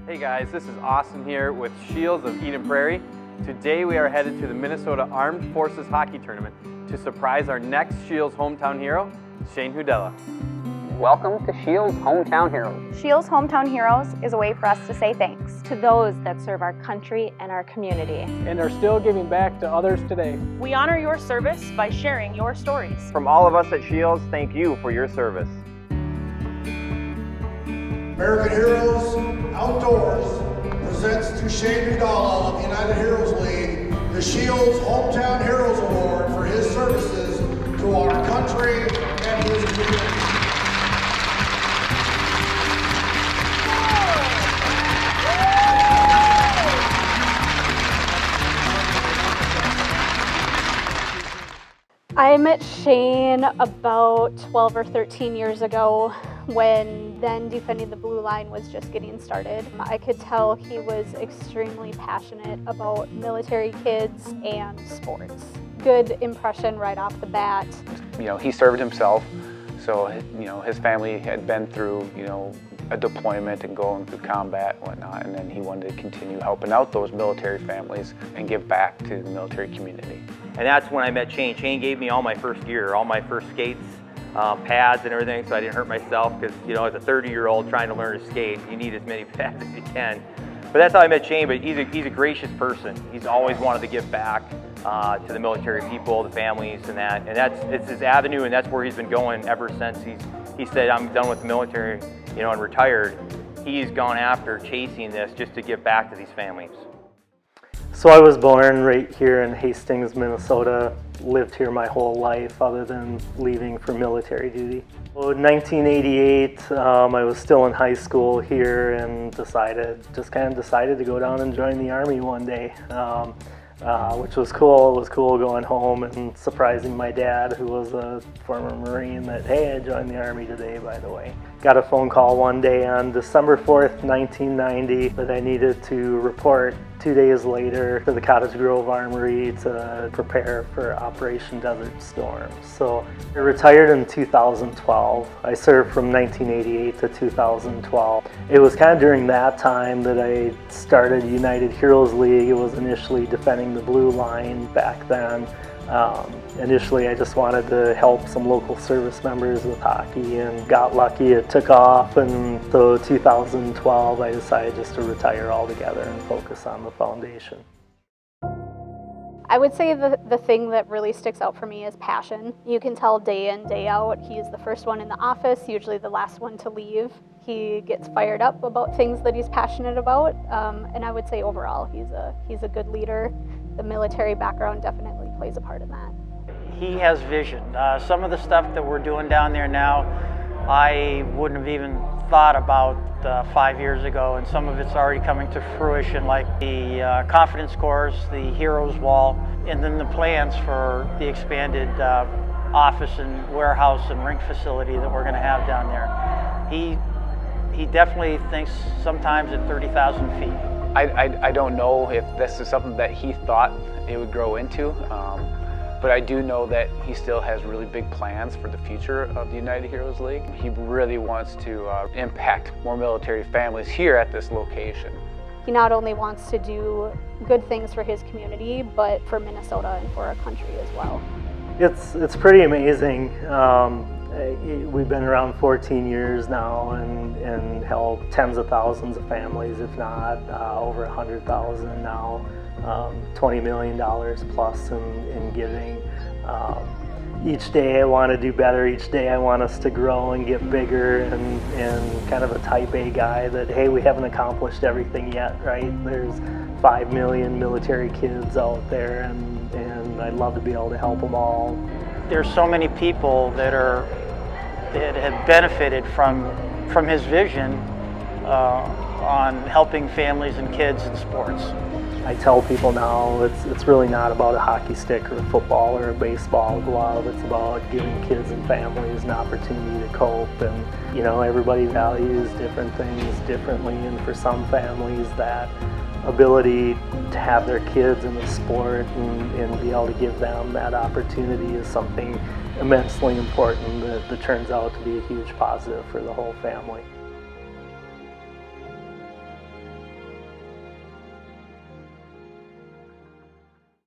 Hey guys, this is Austin here with Scheels of Eden Prairie. Today we are headed to the Minnesota Armed Forces Hockey Tournament to surprise our next Scheels Hometown Hero, Shane Hudella. Welcome to Scheels Hometown Heroes. Scheels Hometown Heroes is a way for us to say thanks to those that serve our country and our community. And are still giving back to others today. We honor your service by sharing your stories. From all of us at Scheels, thank you for your service. American Heroes Outdoors presents to Shane Hudella of the United Heroes League the Scheels Hometown Heroes Award for his services to our country and his community. I met Shane about 12 or 13 years ago when then defending the blue line was just getting started. I could tell he was extremely passionate about military kids and sports. Good impression right off the bat. He served himself, so his family had been through a deployment and going through combat and whatnot, and then he wanted to continue helping out those military families and give back to the military community. And that's when I met Shane. Shane gave me all my first gear, all my first skates, pads and everything, so I didn't hurt myself, because as a 30-year-old trying to learn to skate, you need as many pads as you can. But that's how I met Shane. But he's a gracious person. He's always wanted to give back to the military people, the families, and it's his avenue, and that's where he's been going ever since he said, I'm done with the military, and retired. He's gone after chasing this just to give back to these families. So I was born right here in Hastings, Minnesota. Lived here my whole life other than leaving for military duty. So in 1988, I was still in high school here and decided to go down and join the Army one day, which was cool. It was cool going home and surprising my dad, who was a former Marine, that, hey, I joined the Army today, by the way. Got a phone call one day on December 4th, 1990, that I needed to report 2 days later to the Cottage Grove Armory to prepare for Operation Desert Storm. So I retired in 2012. I served from 1988 to 2012. It was kind of during that time that I started United Heroes League. It was initially defending the blue line back then. Initially, I just wanted to help some local service members with hockey, and got lucky. It took off, and so 2012, I decided just to retire altogether and focus on the foundation. I would say the thing that really sticks out for me is passion. You can tell day in, day out. He's the first one in the office, usually the last one to leave. He gets fired up about things that he's passionate about, and I would say overall he's a good leader. The military background definitely plays a part in that. He has vision. Some of the stuff that we're doing down there now, I wouldn't have even thought about 5 years ago, and some of it's already coming to fruition, like the confidence course, the Heroes Wall, and then the plans for the expanded office and warehouse and rink facility that we're going to have down there. He definitely thinks sometimes at 30,000 feet. I don't know if this is something that he thought it would grow into, but I do know that he still has really big plans for the future of the United Heroes League. He really wants to impact more military families here at this location. He not only wants to do good things for his community, but for Minnesota and for our country as well. It's pretty amazing. We've been around 14 years now and helped tens of thousands of families, if not over 100,000 now. $20 million plus in giving. Each day I want to do better. Each day I want us to grow and get bigger, and kind of a type A guy that, hey, we haven't accomplished everything yet, right? There's 5 million military kids out there, and I'd love to be able to help them all. There's so many people that have benefited from his vision on helping families and kids in sports. I tell people now it's really not about a hockey stick or a football or a baseball glove. It's about giving kids and families an opportunity to cope, and everybody values different things differently, and for some families that ability to have their kids in the sport and be able to give them that opportunity is something immensely important that turns out to be a huge positive for the whole family.